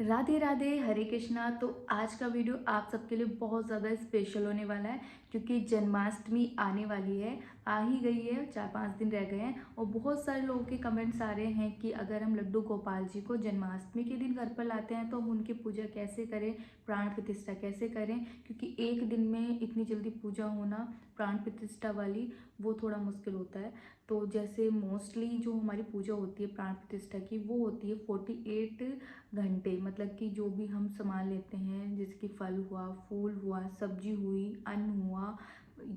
राधे राधे, हरे कृष्णा। तो आज का वीडियो आप सबके लिए बहुत ज़्यादा स्पेशल होने वाला है क्योंकि जन्माष्टमी आने वाली है, आ ही गई है, 4-5 दिन रह गए हैं। और बहुत सारे लोगों के कमेंट्स आ रहे हैं कि अगर हम लड्डू गोपाल जी को जन्माष्टमी के दिन घर पर लाते हैं तो हम उनकी पूजा कैसे करें, प्राण प्रतिष्ठा कैसे करें, क्योंकि एक दिन में इतनी जल्दी पूजा होना प्राण प्रतिष्ठा वाली वो थोड़ा मुश्किल होता है। तो जैसे मोस्टली जो हमारी पूजा होती है प्राण प्रतिष्ठा की वो होती है 48 घंटे, मतलब कि जो भी हम सामान लेते हैं जैसे कि फल हुआ, फूल हुआ, सब्जी हुई, अन्न हुआ,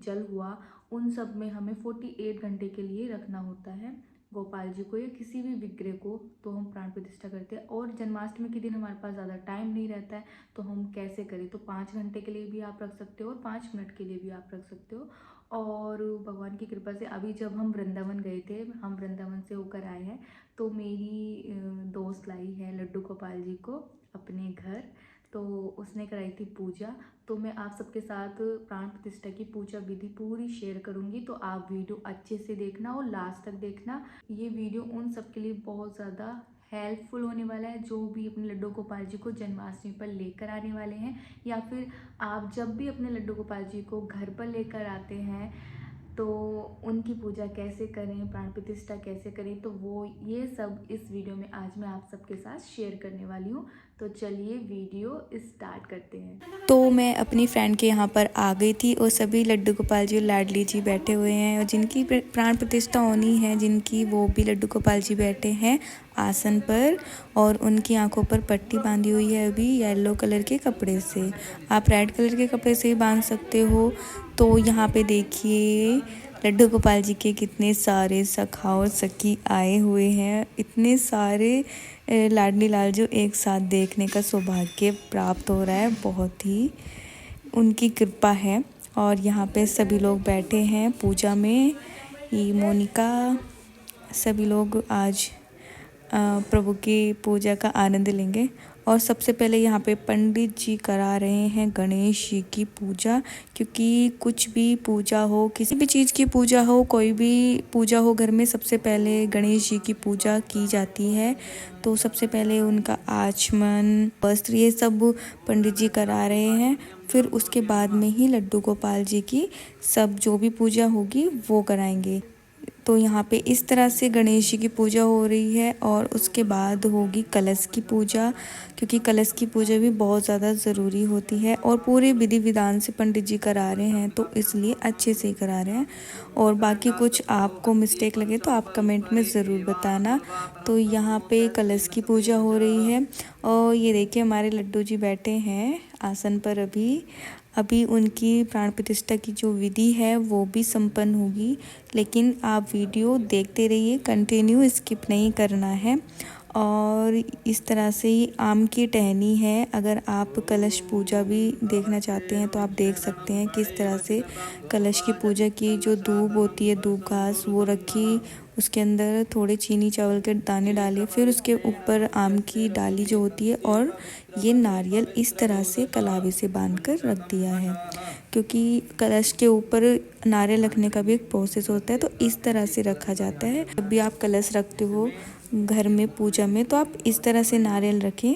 जल हुआ, उन सब में हमें 48 घंटे के लिए रखना होता है गोपाल जी को या किसी भी विग्रह को। तो हम प्राण प्रतिष्ठा करते हैं और जन्माष्टमी के दिन हमारे पास ज़्यादा टाइम नहीं रहता है, तो हम कैसे करें। तो 5 घंटे के लिए भी आप रख सकते हो और 5 मिनट के लिए भी आप रख सकते हो। और भगवान की कृपा से अभी जब हम वृंदावन गए थे, हम वृंदावन से होकर आए हैं, तो मेरी दोस्त लाई है लड्डू गोपाल जी को अपने घर। तो उसने कराई थी पूजा। तो मैं आप सबके साथ प्राण प्रतिष्ठा की पूजा विधि पूरी शेयर करूंगी, तो आप वीडियो अच्छे से देखना और लास्ट तक देखना। ये वीडियो उन सब के लिए बहुत ज़्यादा हेल्पफुल होने वाला है जो भी अपने लड्डू गोपाल जी को जन्माष्टमी पर लेकर आने वाले हैं, या फिर आप जब भी अपने लड्डू गोपाल जी को घर पर लेकर आते हैं तो उनकी पूजा कैसे करें, प्राण प्रतिष्ठा कैसे करें, तो वो ये सब इस वीडियो में आज मैं आप सबके साथ शेयर करने वाली हूँ। तो चलिए वीडियो स्टार्ट करते हैं। तो मैं अपनी फ्रेंड के यहाँ पर आ गई थी और सभी लड्डू गोपाल जी और लाडली जी बैठे हुए हैं और जिनकी प्राण प्रतिष्ठा होनी है, जिनकी वो भी लड्डू गोपाल जी बैठे हैं आसन पर और उनकी आंखों पर पट्टी बांधी हुई है अभी येलो कलर के कपड़े से। आप रेड कलर के कपड़े से ही बांध सकते हो। तो यहाँ पे देखिए लड्डू गोपाल जी के कितने सारे सखा और सखी आए हुए हैं, इतने सारे लाडली लाल जो एक साथ देखने का सौभाग्य प्राप्त हो रहा है, बहुत ही उनकी कृपा है। और यहाँ पे सभी लोग बैठे हैं पूजा में, ये मोनिका, सभी लोग आज प्रभु की पूजा का आनंद लेंगे। और सबसे पहले यहाँ पे पंडित जी करा रहे हैं गणेश जी की पूजा, क्योंकि कुछ भी पूजा हो, किसी भी चीज़ की पूजा हो, कोई भी पूजा हो घर में, सबसे पहले गणेश जी की पूजा की जाती है। तो सबसे पहले उनका आचमन, वस्त्र, ये सब पंडित जी करा रहे हैं। फिर उसके बाद में ही लड्डू गोपाल जी की सब जो भी पूजा होगी वो कराएंगे। तो यहाँ पे इस तरह से गणेश जी की पूजा हो रही है और उसके बाद होगी कलश की पूजा, क्योंकि कलश की पूजा भी बहुत ज़्यादा ज़रूरी होती है और पूरे विधि विधान से पंडित जी करा रहे हैं, तो इसलिए अच्छे से ही करा रहे हैं। और बाकी कुछ आपको मिस्टेक लगे तो आप कमेंट में ज़रूर बताना। तो यहाँ पे कलश की पूजा हो रही है और ये देखिए हमारे लड्डू जी बैठे हैं आसन पर। अभी उनकी प्राण प्रतिष्ठा की जो विधि है वो भी संपन्न होगी, लेकिन आप वीडियो देखते रहिए, कंटिन्यू स्किप नहीं करना है। और इस तरह से ही आम की टहनी है, अगर आप कलश पूजा भी देखना चाहते हैं तो आप देख सकते हैं किस तरह से कलश की पूजा की। जो दूब होती है, दूब घास, वो रखी, उसके अंदर थोड़े चीनी चावल के दाने डाले, फिर उसके ऊपर आम की डाली जो होती है और ये नारियल इस तरह से कलावे से बांधकर रख दिया है, क्योंकि कलश के ऊपर नारियल रखने का भी एक प्रोसेस होता है। तो इस तरह से रखा जाता है। जब भी आप कलश रखते हो घर में पूजा में तो आप इस तरह से नारियल रखें।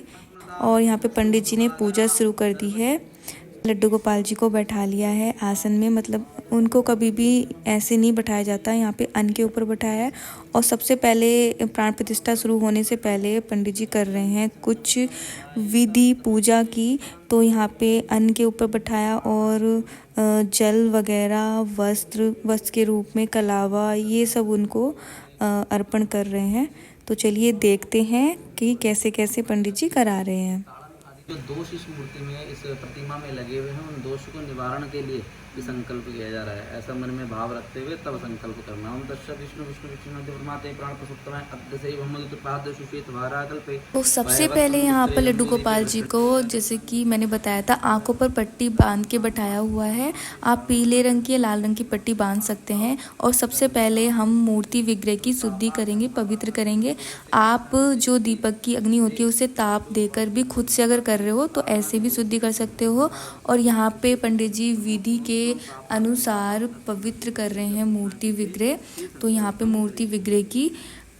और यहाँ पे पंडित जी ने पूजा शुरू कर दी है। लड्डू गोपाल जी को बैठा लिया है आसन में, मतलब उनको कभी भी ऐसे नहीं बैठाया जाता, यहाँ पे अन्न के ऊपर बैठाया है। और सबसे पहले प्राण प्रतिष्ठा शुरू होने से पहले पंडित जी कर रहे हैं कुछ विधि पूजा की। तो यहाँ पे अन्न के ऊपर बैठाया और जल वगैरह, वस्त्र के रूप में कलावा, ये सब उनको अर्पण कर रहे हैं। तो चलिए देखते हैं कि कैसे कैसे पंडित जी करा रहे हैं। जो दोष इस मूर्ति में, इस प्रतिमा में लगे हुए हैं, उन दोष को निवारण के लिए ये संकल्प किया जा रहा है। ऐसा मन में भाव रखते हुए तब संकल्प करना। ओम तत्सत विष्णु विष्णु विष्णु ब्रह्माते प्राण प्रसुप्तमय अद्य ब्रह्मदूत पाद सुषेत वाराकल्पे। तो सबसे पहले यहाँ पर लड्डू गोपाल जी को, जैसे कि मैंने बताया था, आंखों पर पट्टी बांध के बैठाया हुआ है। आप पीले रंग की या लाल रंग की पट्टी बांध सकते हैं। और सबसे पहले हम मूर्ति विग्रह की शुद्धि करेंगे, पवित्र करेंगे। आप जो दीपक की अग्नि होती है उसे ताप देकर भी खुद से अगर कर रहे हो तो ऐसे भी शुद्धि कर सकते हो। और यहाँ पे पंडित जी विधि के अनुसार पवित्र कर रहे हैं मूर्ति विग्रह। तो यहाँ पे मूर्ति विग्रह की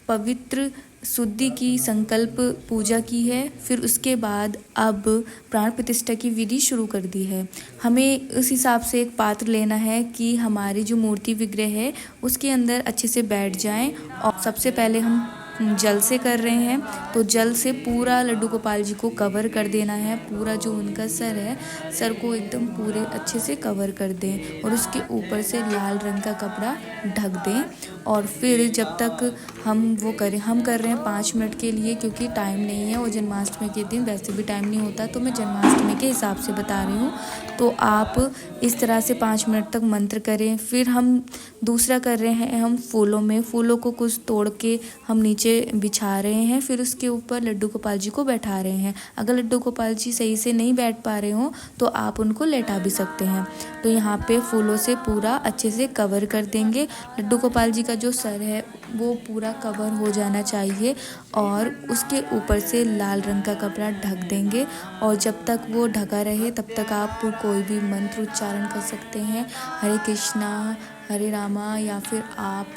पवित्र शुद्धि की संकल्प पूजा की है। फिर उसके बाद अब प्राण प्रतिष्ठा की विधि शुरू कर दी है। हमें उस हिसाब से एक पात्र लेना है कि हमारी जो मूर्ति विग्रह है उसके अंदर अच्छे से बैठ जाएं। और सबसे पहले हम जल से कर रहे हैं, तो जल से पूरा लड्डू गोपाल जी को कवर कर देना है। पूरा जो उनका सर है, सर को एकदम पूरे अच्छे से कवर कर दें और उसके ऊपर से लाल रंग का कपड़ा ढक दें। और फिर जब तक हम कर रहे हैं 5 मिनट के लिए, क्योंकि टाइम नहीं है और जन्माष्टमी के दिन वैसे भी टाइम नहीं होता, तो मैं जन्माष्टमी के हिसाब से बता रही हूँ। तो आप इस तरह से 5 मिनट तक मंत्र करें। फिर हम दूसरा कर रहे हैं, हम फूलों को कुछ तोड़ के हम नीचे बिछा रहे हैं। फिर उसके ऊपर लड्डू गोपाल जी को बैठा रहे हैं। अगर लड्डू गोपाल जी सही से नहीं बैठ पा रहे हो तो आप उनको लेटा भी सकते हैं। तो यहाँ पे फूलों से पूरा अच्छे से कवर कर देंगे। लड्डू गोपाल जी का जो सर है वो पूरा कवर हो जाना चाहिए और उसके ऊपर से लाल रंग का कपड़ा ढक देंगे। और जब तक वो ढका रहे तब तक आप कोई भी मंत्र उच्चारण कर सकते हैं। हरे कृष्णा, हरे रामा, या फिर आप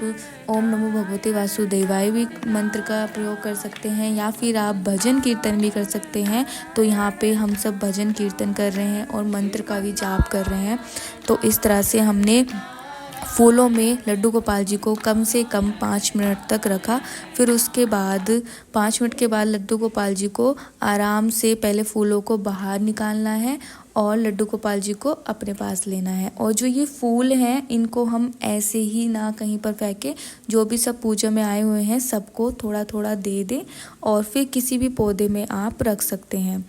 ओम नमो भगवते वासुदेवाय भी मंत्र का प्रयोग कर सकते हैं, या फिर आप भजन कीर्तन भी कर सकते हैं। तो यहाँ पे हम सब भजन कीर्तन कर रहे हैं और मंत्र का भी जाप कर रहे हैं। तो इस तरह से हमने फूलों में लड्डू गोपाल जी को कम से कम 5 मिनट तक रखा। फिर उसके बाद 5 मिनट के बाद लड्डू गोपाल जी को आराम से पहले फूलों को बाहर निकालना है और लड्डू गोपाल जी को अपने पास लेना है। और जो ये फूल हैं इनको हम ऐसे ही ना कहीं पर फेंके, जो भी सब पूजा में आए हुए हैं सबको थोड़ा थोड़ा दे दें और फिर किसी भी पौधे में आप रख सकते हैं।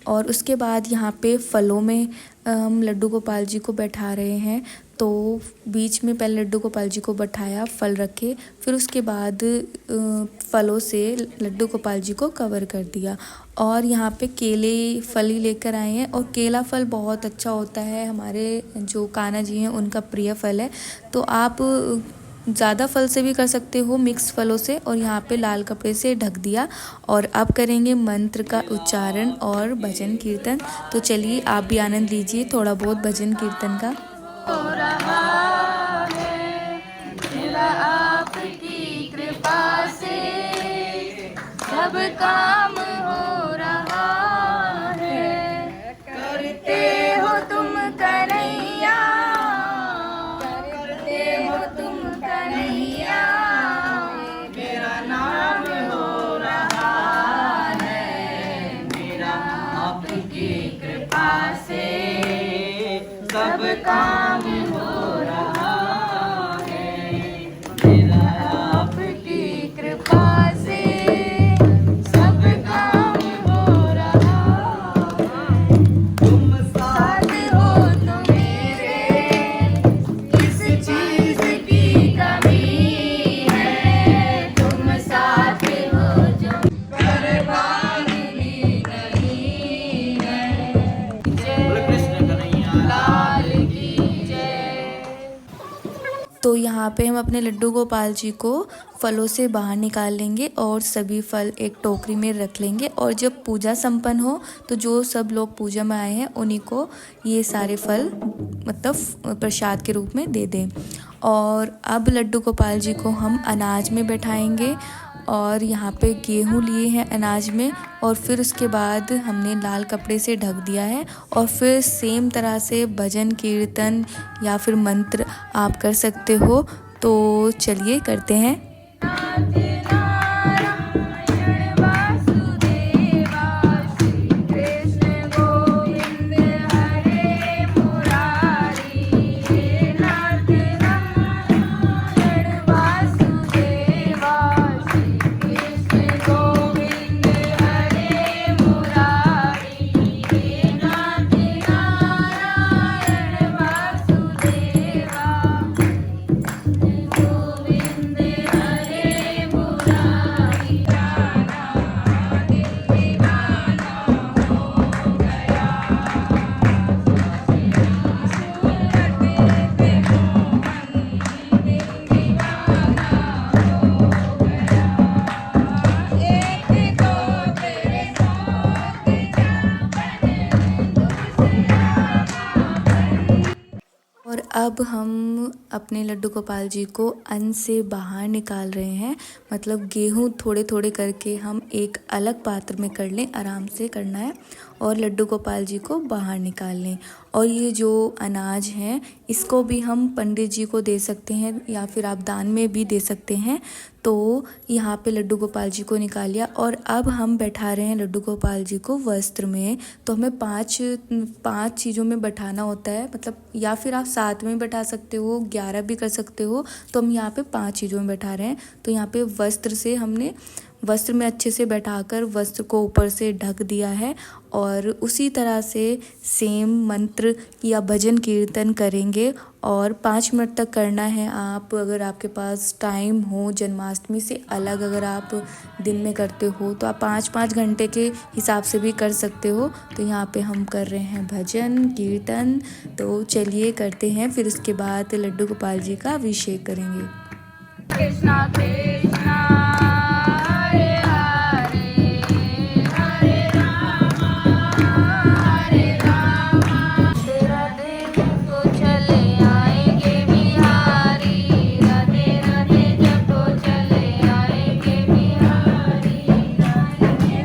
और उसके बाद यहाँ पे फलों में हम लड्डू गोपाल जी को बैठा रहे हैं। तो बीच में पहले लड्डू गोपाल जी को बैठाया, फल रखे, फिर उसके बाद फलों से लड्डू गोपाल जी को कवर कर दिया। और यहाँ पे केले फल ही लेकर आए हैं और केला फल बहुत अच्छा होता है, हमारे जो कान्हा जी हैं उनका प्रिय फल है। तो आप ज़्यादा फल से भी कर सकते हो, मिक्स फलों से। और यहाँ पे लाल कपड़े से ढक दिया और अब करेंगे मंत्र का उच्चारण और भजन कीर्तन। तो चलिए आप भी आनंद लीजिए थोड़ा बहुत भजन कीर्तन का। हो रहा है मेरा आपकी कृपा से सब काम हो रहा है। करते हो तुम कन्हैया, करते हो तुम कन्हैया, मेरा नाम हो रहा है। मेरा आपकी कृपा से सब काम हो रहा है। मेरा आपकी कृपा से सब काम हो रहा है। तुम साथ हो तो मेरे किस चीज की कमी है। तुम साथ हो जो परवाह भी नहीं है। बोले कृष्ण कन्हैया लाल की जय। तो यहाँ पे हम अपने लड्डू गोपाल जी को फलों से बाहर निकाल लेंगे और सभी फल एक टोकरी में रख लेंगे। और जब पूजा संपन्न हो तो जो सब लोग पूजा में आए हैं उन्हीं को ये सारे फल मतलब प्रसाद के रूप में दे दें। और अब लड्डू गोपाल जी को हम अनाज में बैठाएंगे और यहाँ पे गेहूँ लिए हैं अनाज में। और फिर उसके बाद हमने लाल कपड़े से ढक दिया है। और फिर सेम तरह से भजन कीर्तन या फिर मंत्र आप कर सकते हो। तो चलिए करते हैं। अब हम अपने लड्डू गोपाल जी को अन्न से बाहर निकाल रहे हैं। मतलब गेहूं थोड़े थोड़े करके हम एक अलग पात्र में कर लें, आराम से करना है, और लड्डू गोपाल जी को बाहर निकाल लें। और ये जो अनाज है इसको भी हम पंडित जी को दे सकते हैं या फिर आप दान में भी दे सकते हैं। तो यहाँ पे लड्डू गोपाल जी को निकाल लिया और अब हम बैठा रहे हैं लड्डू गोपाल जी को वस्त्र में। तो हमें पांच चीज़ों में बैठाना होता है, मतलब या फिर आप 7 में बैठा सकते हो, 11 भी कर सकते हो। तो हम यहाँ पे 5 चीज़ों में बैठा रहे हैं। तो यहाँ पे वस्त्र में अच्छे से बैठाकर वस्त्र को ऊपर से ढक दिया है और उसी तरह से सेम मंत्र या भजन कीर्तन करेंगे और 5 मिनट तक करना है। आप अगर आपके पास टाइम हो, जन्माष्टमी से अलग अगर आप दिन में करते हो तो आप 5-5 घंटे के हिसाब से भी कर सकते हो। तो यहाँ पे हम कर रहे हैं भजन कीर्तन। तो चलिए करते हैं, फिर उसके बाद लड्डू गोपाल जी का अभिषेक करेंगे। कृष्णा कृष्णा हरे हरे हरे रामा तेरा दिन को चले आएंगे बिहारी, राधे राधे जब को चले आएंगे बिहारी,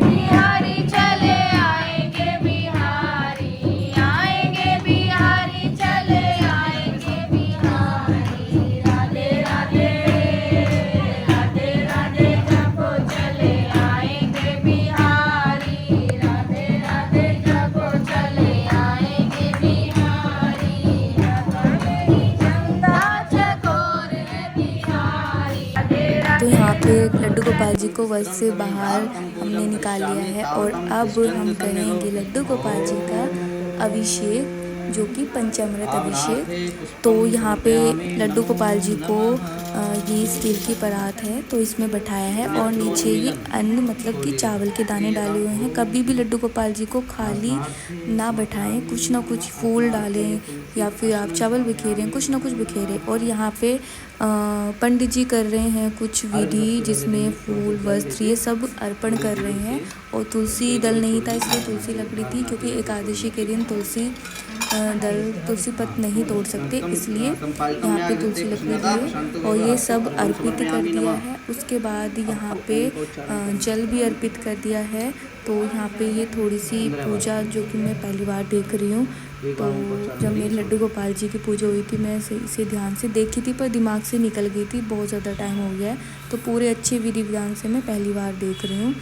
बिहारी चले आएंगे बिहारी, आएंगे बिहारी चले आएंगे बिहारी, राधे राधे राधे राधे जब को चले आएंगे बिहारी, राधे राधे जब को चले आएंगे बिहारी, मेरी चंदा चकोर है बिहारी, राधे तो यहाँ पे लड्डू गोपाल जी को वस्त्र से बाहर हमने निकाल लिया है और अब हम करेंगे लड्डू गोपाल जी का अभिषेक, जो कि पंचामृत अभिषेक। तो यहाँ पे लड्डू गोपाल जी को ये स्टील की परात है तो इसमें बैठाया है और नीचे ये अन्न मतलब कि चावल के दाने डाले हुए हैं। कभी भी लड्डू गोपाल जी को खाली ना बैठाएं, कुछ ना कुछ फूल डालें या फिर आप चावल बिखेरें, कुछ ना कुछ बिखेरें। और यहाँ पे पंडित जी कर रहे हैं कुछ विधि जिसमें फूल वस्त्र ये सब अर्पण कर रहे हैं। और तुलसी दल नहीं था इसलिए तुलसी लकड़ी थी, क्योंकि एकादशी के दिन तुलसी पत्र नहीं तोड़ सकते, इसलिए यहाँ पे तुलसी लकड़ी दी है और ये सब अर्पित कर दिया है। उसके बाद यहाँ पे जल भी अर्पित कर दिया है। तो यहाँ पे ये थोड़ी सी पूजा जो कि मैं पहली बार देख रही हूँ। तो जब मेरे लड्डू गोपाल जी की पूजा हुई थी मैं इसे ध्यान से देखी थी पर दिमाग से निकल गई थी, बहुत ज़्यादा टाइम हो गया है। तो पूरे अच्छे विधि विधान से मैं पहली बार देख रही हूँ।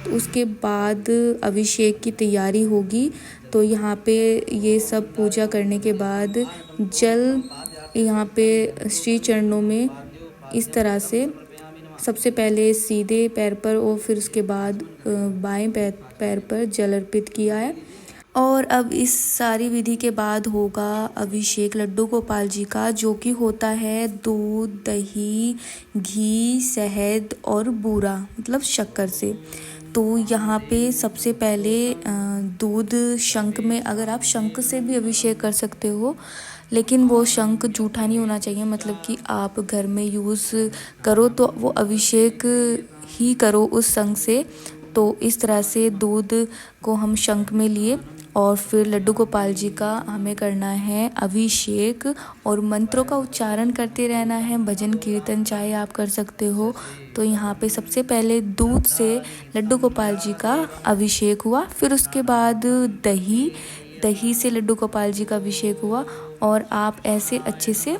तो उसके बाद अभिषेक की तैयारी होगी। तो यहाँ पे ये सब पूजा करने के बाद जल यहाँ पे श्री चरणों में इस तरह से सबसे पहले सीधे पैर पर और फिर उसके बाद बाएं पैर पर जल अर्पित किया है। और अब इस सारी विधि के बाद होगा अभिषेक लड्डू गोपाल जी का, जो कि होता है दूध, दही, घी, शहद और बूरा मतलब शक्कर से। तो यहाँ पे सबसे पहले दूध शंख में, अगर आप शंख से भी अभिषेक कर सकते हो, लेकिन वो शंख जूठा नहीं होना चाहिए। मतलब कि आप घर में यूज़ करो तो वो अभिषेक ही करो उस शंख से। तो इस तरह से दूध को हम शंख में लिए और फिर लड्डू गोपाल जी का हमें करना है अभिषेक और मंत्रों का उच्चारण करते रहना है। भजन कीर्तन चाहे आप कर सकते हो। तो यहाँ पे सबसे पहले दूध से लड्डू गोपाल जी का अभिषेक हुआ, फिर उसके बाद दही से लड्डू गोपाल जी का अभिषेक हुआ। और आप ऐसे अच्छे से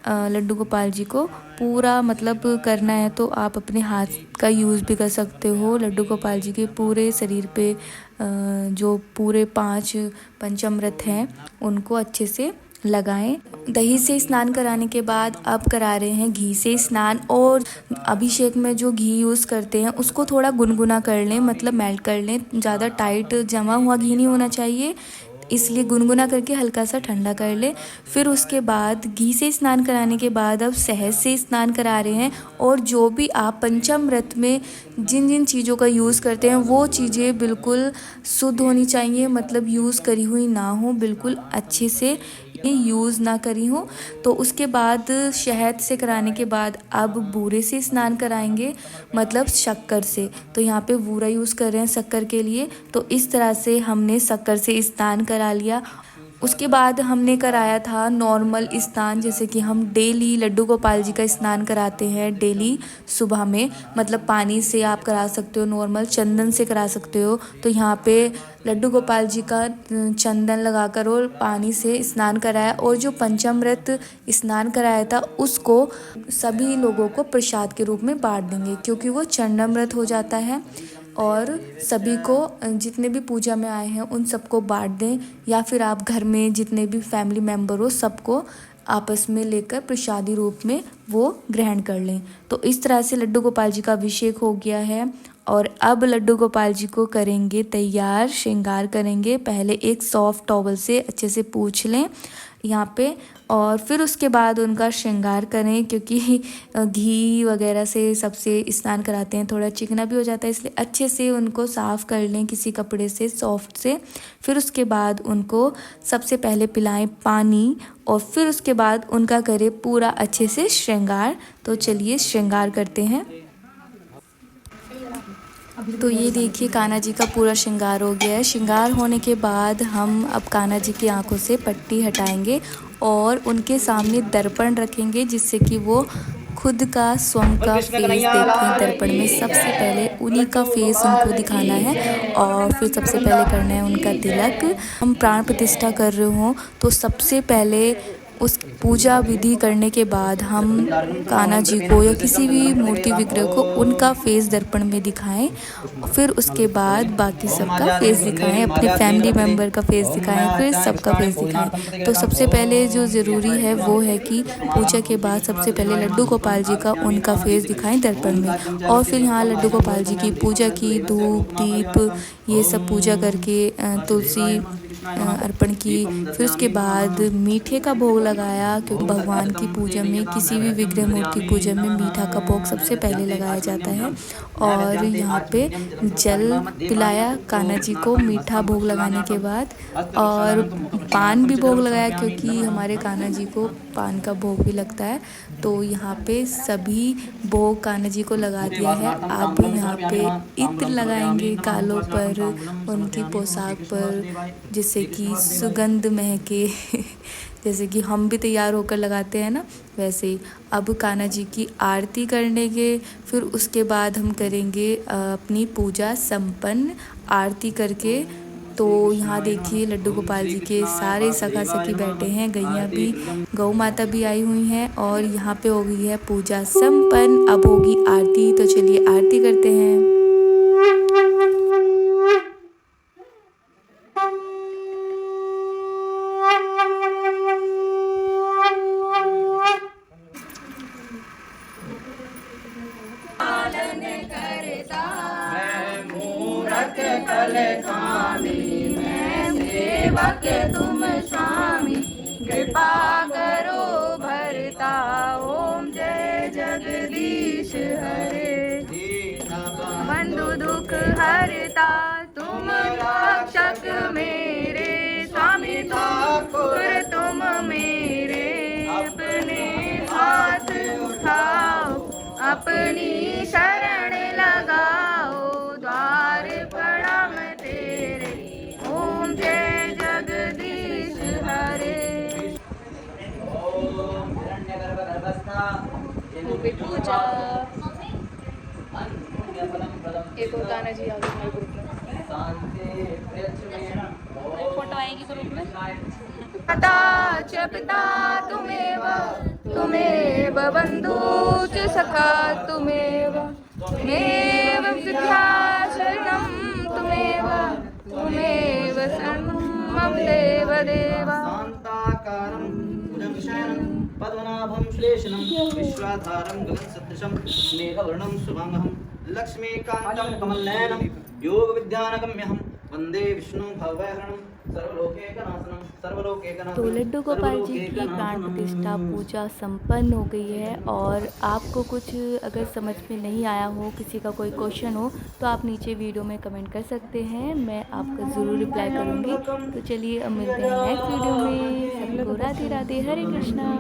लड्डू गोपाल जी को पूरा मतलब करना है तो आप अपने हाथ का यूज़ भी कर सकते हो। लड्डू गोपाल जी के पूरे शरीर पे जो पूरे 5 पंचामृत हैं उनको अच्छे से लगाएं। दही से स्नान कराने के बाद अब करा रहे हैं घी से स्नान। और अभिषेक में जो घी यूज़ करते हैं उसको थोड़ा गुनगुना कर लें, मतलब मेल्ट कर लें। ज़्यादा टाइट जमा हुआ घी नहीं होना चाहिए, इसलिए गुनगुना करके हल्का सा ठंडा कर ले। फिर उसके बाद घी से स्नान कराने के बाद अब शहद से स्नान करा रहे हैं। और जो भी आप पंचामृत में जिन जिन चीज़ों का यूज़ करते हैं वो चीज़ें बिल्कुल शुद्ध होनी चाहिए, मतलब यूज़ करी हुई ना हो, बिल्कुल अच्छे से यूज़ ना करी हो। तो उसके बाद शहद से कराने के बाद अब बूरे से स्नान कराएंगे, मतलब शक्कर से। तो यहाँ पे बूरा यूज़ कर रहे हैं शक्कर के लिए। तो इस तरह से हमने शक्कर से स्नान करा लिया। उसके बाद हमने कराया था नॉर्मल स्नान, जैसे कि हम डेली लड्डू गोपाल जी का स्नान कराते हैं डेली सुबह में, मतलब पानी से आप करा सकते हो, नॉर्मल चंदन से करा सकते हो। तो यहाँ पे लड्डू गोपाल जी का चंदन लगाकर और पानी से स्नान कराया, और जो पंचामृत स्नान कराया था उसको सभी लोगों को प्रसाद के रूप में बांट देंगे, क्योंकि वो चंडामृत हो जाता है। और सभी को, जितने भी पूजा में आए हैं उन सबको बांट दें, या फिर आप घर में जितने भी फैमिली मेम्बर हो सबको आपस में लेकर प्रसादी रूप में वो ग्रहण कर लें। तो इस तरह से लड्डू गोपाल जी का अभिषेक हो गया है। और अब लड्डू गोपाल जी को करेंगे तैयार, श्रृंगार करेंगे। पहले एक सॉफ्ट टॉवल से अच्छे से पोंछ लें यहाँ पे, और फिर उसके बाद उनका श्रृंगार करें, क्योंकि घी वगैरह से सबसे स्नान कराते हैं, थोड़ा चिकना भी हो जाता है, इसलिए अच्छे से उनको साफ़ कर लें किसी कपड़े से सॉफ्ट से। फिर उसके बाद उनको सबसे पहले पिलाएं पानी, और फिर उसके बाद उनका करें पूरा अच्छे से श्रृंगार। तो चलिए श्रृंगार करते हैं। तो ये देखिए कान्हा जी का पूरा श्रृंगार हो गया है। श्रृंगार होने के बाद हम अब कान्हा जी की आंखों से पट्टी हटाएंगे और उनके सामने दर्पण रखेंगे, जिससे कि वो खुद का स्वयं का फेस देखें दर्पण में। सबसे पहले उन्हीं का फेस उनको दिखाना है, और फिर सबसे पहले करना है उनका तिलक। हम प्राण प्रतिष्ठा कर रहे हों तो सबसे पहले उस पूजा विधि करने के बाद हम कान्हा जी को या किसी भी मूर्ति विग्रह को उनका फेस दर्पण में दिखाएं, फिर उसके बाद बाकी सबका फेस दिखाएं, अपने फैमिली मेम्बर का फेस दिखाएं, फिर सबका फेस दिखाएं। तो सबसे पहले जो ज़रूरी है वो है कि पूजा के बाद सबसे पहले लड्डू गोपाल जी का उनका फेस दिखाएं दर्पण में, और फिर यहाँ लड्डू गोपाल जी की पूजा की, धूप दीप ये सब पूजा करके तुलसी अर्पण की। फिर उसके बाद मीठे का भोग लगाया, क्योंकि भगवान की पूजा में, किसी भी विग्रह मूर्ति पूजा में मीठा का भोग सबसे पहले लगाया जाता है। और यहाँ पे जल पिलाया कान्हा जी को मीठा भोग लगाने के बाद, और पान भी भोग लगाया, क्योंकि हमारे कान्हा जी को पान का भोग भी लगता है। तो यहाँ पे सभी भोग कान्हा जी को लगा दिया है। आप यहाँ पे इत्र लगाएंगे गालों पर, उनकी पोशाक पर, जिससे कि सुगंध महके जैसे कि हम भी तैयार होकर लगाते हैं ना, वैसे ही। अब कान्हा जी की आरती करने के, फिर उसके बाद हम करेंगे अपनी पूजा संपन्न आरती करके। तो यहाँ देखिए लड्डू गोपाल जी के सारे सखा सखी बैठे हैं, गैया भी, गौ माता भी आई हुई हैं, और यहाँ पे हो गई है पूजा संपन्न। अब होगी आरती, तो चलिए आरती करते हैं। तुम स्वामी कृपा करो भरता, ओम जय जगदीश हरे। बंधु दुख हरता तुम रक्षक मेरे, स्वामी ठाकुर तुम मेरे। अपने हाथ उठाओ अपनी शरण लगाओ, द्वार प्रणाम तेरे, ओम जय जगदीश हरे। पूजा एक और गाना जी आगे हमारे ग्रुप में फोटो आएगी ग्रुप में। पिता च पिता तुमेव बंधु च सखा तुमेव, तुमेव विद्या शरणं तुमेव, तुमेव शरणं देव देवा। पद्मनाभं श्लेषणं विश्वाधारं गगनसदृशं मेघवर्णं शुभांगं लक्ष्मीकान्तं कमलनयनं योगविद्यानगम्यहं वन्दे विष्णु भवभयहरणं सर्वलोकैकनाथनं सर्वलोकैकनाथनं। तो लड्डू गोपाल जी की प्राण प्रतिष्ठा पूजा संपन्न हो गई है। और आपको कुछ अगर समझ में नहीं आया हो, किसी का कोई क्वेश्चन हो, तो आप नीचे वीडियो में कमेंट कर सकते हैं, मैं आपका ज़रूर रिप्लाई करूँगी। तो चलिए अब मिलते हैं नेक्स्ट वीडियो में। सबको राधे राधे, हरे कृष्णा।